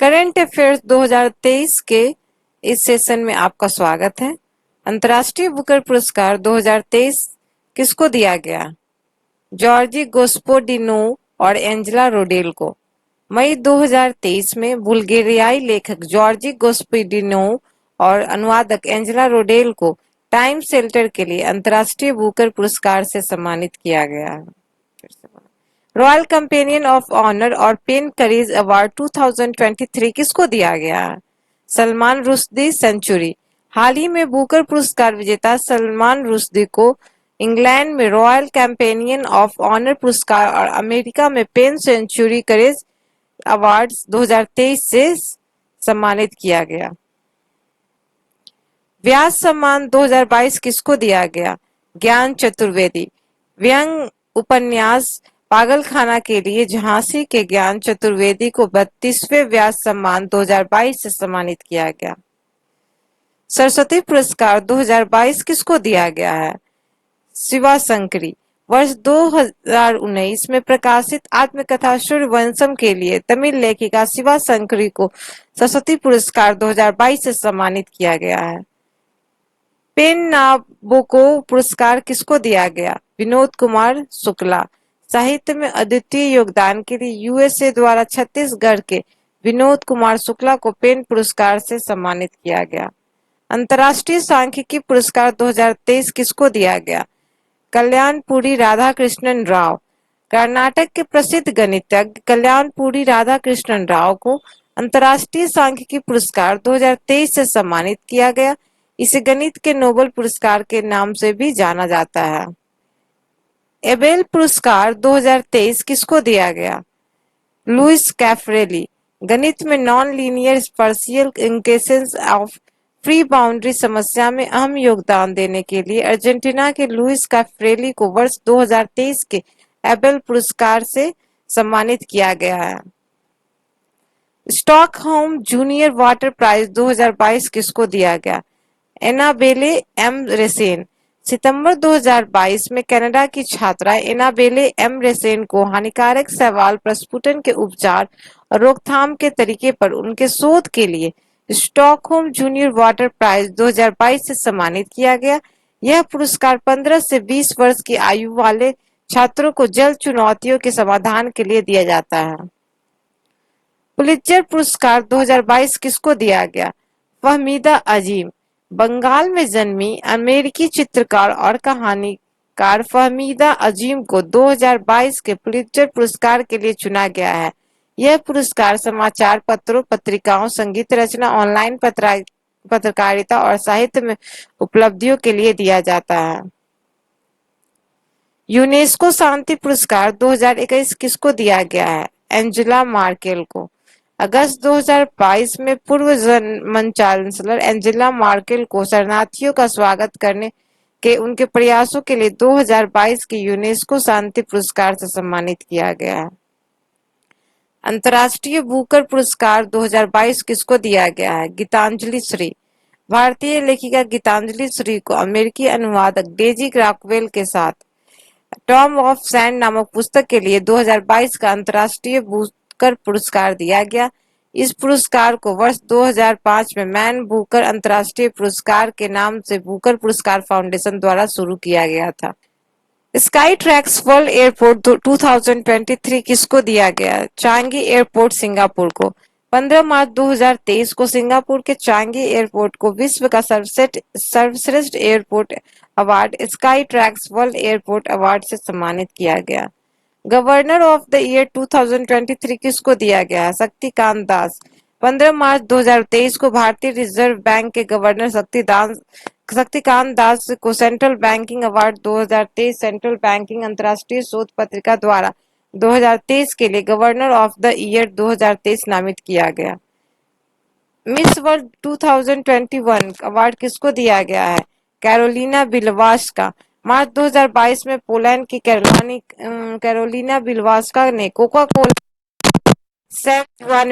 Current affairs 2023 के इस session में आपका स्वागत है। अंतर्राष्ट्रीय बुकर पुरस्कार 2023 किसको दिया गया? जॉर्जी गोस्पोडिनो और एंजेला रोडेल को। मई 2023 में बुल्गारियाई लेखक जॉर्जी गोस्पोडिनो और अनुवादक एंजेला रोडेल को टाइम शेल्टर के लिए अंतर्राष्ट्रीय बुकर पुरस्कार से सम्मानित किया गया है। रॉयल कंपेनियन ऑफ ऑनर और पेन करीज अवार्ड 2023 किसको दिया गया है? सलमान रुश्दी सेंचुरी। हाल ही में बुकर पुरस्कार विजेता सलमान रुश्दी को इंग्लैंड में रॉयल कंपेनियन ऑफ ऑनर पुरस्कार और अमेरिका में पेन सेंचुरी करेज अवार्ड्स 2023 से सम्मानित किया गया। व्यास सम्मान 2022 किसको दिया गया? ज्ञान चतुर्वेदी। व्यंग उपन्यास पागलखाना के लिए झांसी के ज्ञान चतुर्वेदी को 32वें व्यास सम्मान 2022 से सम्मानित किया गया। सरस्वती पुरस्कार 2022 किसको दिया गया है? शिवाशंकरी। वर्ष 2019 में प्रकाशित आत्मकथा सूर्यवंशम के लिए तमिल लेखिका शिवाशंकरी को सरस्वती पुरस्कार 2022 से सम्मानित किया गया है। पेन नाबोको पुरस्कार किसको दिया गया? विनोद कुमार शुक्ला। साहित्य में अद्वितीय योगदान के लिए यूएसए द्वारा छत्तीसगढ़ के विनोद कुमार शुक्ला को पेन पुरस्कार से सम्मानित किया गया। अंतर्राष्ट्रीय सांख्यिकी पुरस्कार 2023 किसको दिया गया? कल्याणपुरी राधाकृष्णन राव। कर्नाटक के प्रसिद्ध गणितज्ञ कल्याणपुरी राधाकृष्णन राव को अंतर्राष्ट्रीय सांख्यिकी पुरस्कार 2023 से सम्मानित किया गया। इसे गणित के नोबेल पुरस्कार के नाम से भी जाना जाता है। एबेल पुरस्कार 2023 किसको दिया गया? Luis Caffarelli. गणित में non linear partial equations of free boundary समस्या में अहम योगदान देने के लिए अर्जेंटीना के लुइस कैफ्रेली को वर्ष 2023 के एबेल पुरस्कार से सम्मानित किया गया है। स्टॉकहोम जूनियर वाटर प्राइज 2022 किसको दिया गया? Annabelle M रेसेन। सितंबर 2022 में कनाडा की छात्रा एनाबेले एम रेसेन को हानिकारक शैवाल प्रस्फुटन के उपचार और रोकथाम के तरीके पर उनके शोध के लिए स्टॉकहोम जूनियर वाटर प्राइज 2022 से सम्मानित किया गया। यह पुरस्कार 15 से 20 वर्ष की आयु वाले छात्रों को जल चुनौतियों के समाधान के लिए दिया जाता है। पुलित्जर पुरस्कार 2022 किसको दिया गया? फहमीदा अजीम। बंगाल में जन्मी अमेरिकी चित्रकार और कहानीकार फहमीदा अजीम को 2022 के पुलित्जर पुरस्कार के लिए चुना गया है। यह पुरस्कार समाचार पत्रों, पत्रिकाओं, संगीत रचना, ऑनलाइन पत्रकारिता और साहित्य में उपलब्धियों के लिए दिया जाता है। यूनेस्को शांति पुरस्कार 2021 किसको दिया गया है? एंजेला मार्केल को। अगस्त 2022 में पूर्व जर्मन चांसलर एंजेला मार्केल को शरणार्थियों का स्वागत करने के उनके प्रयासों के लिए 2022 के यूनेस्को शांति पुरस्कार से सम्मानित किया गया है। अंतर्राष्ट्रीय बुकर पुरस्कार 2022 किसको दिया गया है? गीतांजलि श्री। भारतीय लेखिका गीतांजलि श्री को अमेरिकी अनुवादक डेजी क्रॉकवेल के साथ टॉम ऑफ सैंड नामक पुस्तक के लिए 2022 का अंतर्राष्ट्रीय बुकर पुरस्कार दिया गया। इस पुरस्कार को वर्ष 2005 में मैन बुकर अंतर्राष्ट्रीय पुरस्कार के नाम से बुकर पुरस्कार फाउंडेशन द्वारा शुरू किया गया था। स्काई ट्रैक्स वर्ल्ड एयरपोर्ट 2023 किसको दिया गया? चांगी एयरपोर्ट सिंगापुर को। 15 मार्च 2023 को सिंगापुर के चांगी एयरपोर्ट को विश्व का सर्वश्रेष्ठ airport award sky tracks world airport award से सम्मानित किया गया। गवर्नर ऑफ द ईयर 2023 किसको दिया गया? शक्तिकांत दास। 15 मार्च 2023 को भारतीय रिजर्व बैंक के गवर्नर शक्तिकांत दास को central banking award 2023 central banking अंतर्राष्ट्रीय शोध पत्रिका द्वारा 2023 के लिए गवर्नर ऑफ द ईयर 2023 नामित किया गया। मिस वर्ल्ड 2021 अवार्ड किसको दिया गया है? कैरोलिना बिलवास्का। मार्च 2022 में पोलैंड की कैरोलिना बिलवास्का ने कोका कोला सैन जुआन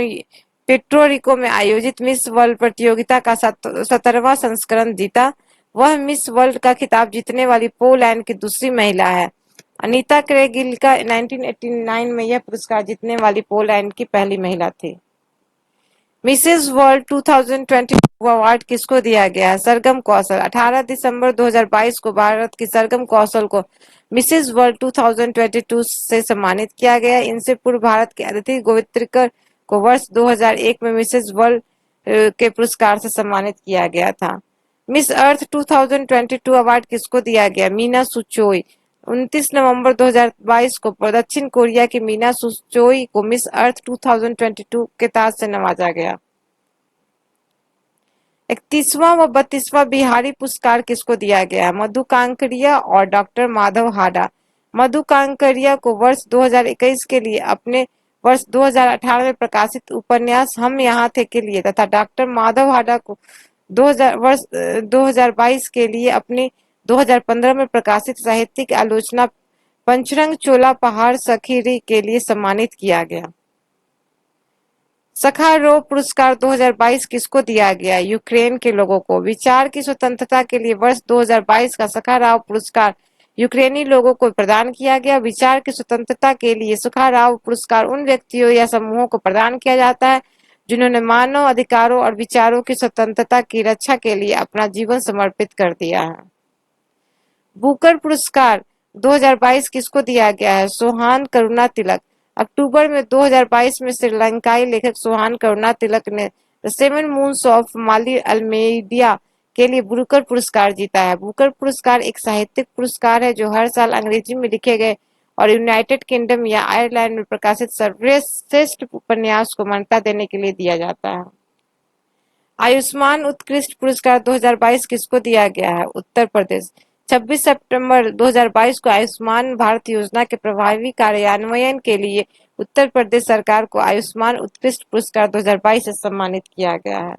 पेट्रो में आयोजित मिस वर्ल्ड प्रतियोगिता का 17वां संस्करण जीता। वह मिस वर्ल्ड का खिताब जीतने वाली पोलैंड की दूसरी महिला है। अनीता क्रेगिल्का 1989 में यह पुरस्कार जीतने वाली पोलैंड की पहली महिला थी। मिसेस वर्ल्ड 2022 अवार्ड किसको दिया गया है? सरगम कौशल। 18 दिसंबर 2022 को भारत की सरगम कौशल को मिसेस वर्ल्ड 2022 से सम्मानित किया गया। इनसे पूर्व भारत के अदिति गोवित्रिकर को वर्ष 2001 में मिसेस वर्ल्ड के पुरस्कार से सम्मानित किया गया था। मिस अर्थ 2022 अवार्ड किसको दिया गया? मीना सुचोई। 29 नवंबर 2022 को दक्षिण कोरिया की मीना सुचोई को मिस अर्थ 2022 के ताज से नवाजा गया। 31वां व 32वां बिहारी पुरस्कार किसको दिया गया? मधु कांकरिया और डॉक्टर माधव हाडा। मधु कांकरिया को वर्ष 2021 के लिए अपने वर्ष 2018 में प्रकाशित उपन्यास हम यहाँ थे के लिए तथा डॉक्टर माधव हाडा को 2022 के लिए अपनी 2015 में प्रकाशित साहित्यिक आलोचना पंचरंग चोला पहाड़ सखीरी के लिए सम्मानित किया गया। सखारोव पुरस्कार 2022 किसको दिया गया? यूक्रेन के लोगों को। विचार की स्वतंत्रता के लिए वर्ष 2022 का सखारोव पुरस्कार यूक्रेनी लोगों को प्रदान किया गया। विचार की स्वतंत्रता के लिए सखारोव पुरस्कार उन व्यक्तियों या समूहों को प्रदान किया जाता है जिन्होंने मानव अधिकारों और विचारों की स्वतंत्रता की रक्षा के लिए अपना जीवन समर्पित कर दिया है। बुकर पुरस्कार 2022 किसको दिया गया है? सोहान करुणा तिलक। अक्टूबर में 2022 में श्रीलंकाई लेखक सोहान करुणा तिलक ने द सेवन मून्स ऑफ माली अल्मेडिया के लिए बुकर पुरस्कार जीता है। बुकर पुरस्कार एक साहित्यिक पुरस्कार है जो हर साल अंग्रेजी में लिखे गए और यूनाइटेड किंगडम या आयरलैंड में प्रकाशित सर्वश्रेष्ठ उपन्यास को मान्यता देने के लिए दिया जाता है। आयुष्मान उत्कृष्ट पुरस्कार 2022 किसको दिया गया है? उत्तर प्रदेश। 26 सितंबर 2022 को आयुष्मान भारत योजना के प्रभावी कार्यान्वयन के लिए उत्तर प्रदेश सरकार को आयुष्मान उत्कृष्ट पुरस्कार 2022 से सम्मानित किया गया है।